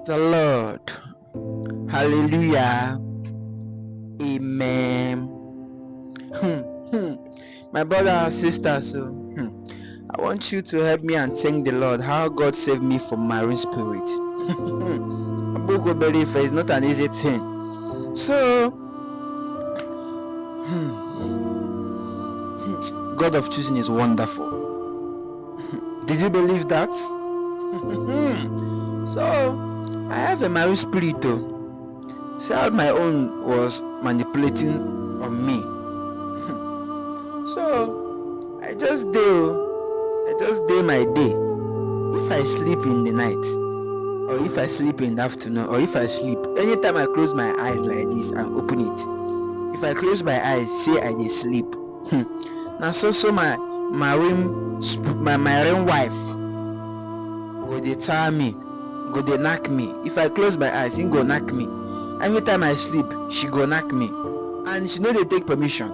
the Lord. Hallelujah. Amen. My brother and sister, I want you to help me and thank the Lord how God saved me from marine spirit. A book of belief is not an easy thing. So, God of choosing is wonderful. Did you believe that? So, I have a marine spirit though. So how my own was manipulating on me. So I just do my day. If I sleep in the night, or if I sleep in the afternoon, or if I sleep, anytime I close my eyes like this and open it, if I close my eyes, say I dey sleep. Now so my marine wife go dey tell me, go dey knack me. If I close my eyes, he go knack me. Every time I sleep, she go knack me, and she no dey take permission.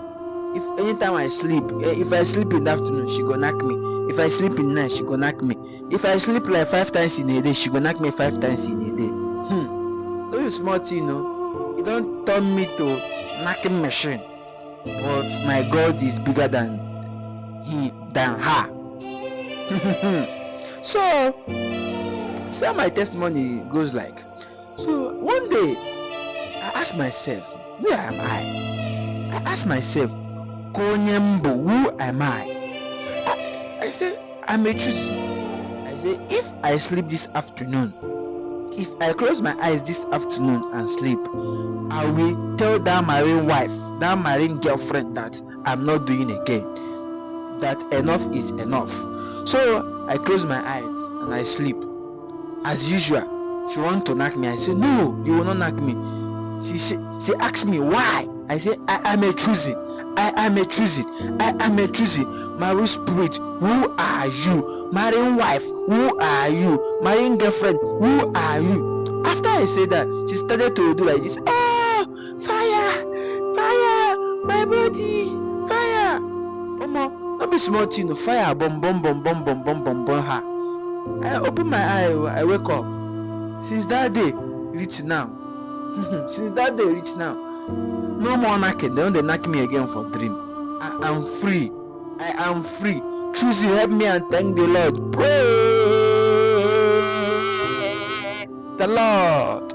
If anytime I sleep, if I sleep in the afternoon, she go knack me. If I sleep in the night, she go knack me. If I sleep like 5 times in a day, she go knack me 5 times in a day. No be small thing, no. It don't turn me to knacking machine. But my God is bigger than her. So, see how my testimony goes like. So one day, I asked myself, where am I? I asked myself, Konyembo, who am I? I said, I'm a choosy. I said, if I sleep this afternoon, if I close my eyes this afternoon and sleep, I will tell that marine wife, that marine girlfriend that I'm not doing again. That enough is enough. So I close my eyes and I sleep. As usual, she want to knock me. I said, no, you will not knock me. She asked me why. I said, I am a choosy. I am a choosy. I am a choosy. Marine spirit, who are you? Marine wife, who are you? Marine girlfriend, who are you? After I said that, she started to do like this. Oh, fire, fire, my body, fire. Don't be small thing, fire, bomb, her. I open my eye, I wake up. Since that day, reach now. Since that day, reach now. No more knocking. They don't knock me again for dream. I am free. I am free. Choose you, help me and thank the Lord. Pray the Lord.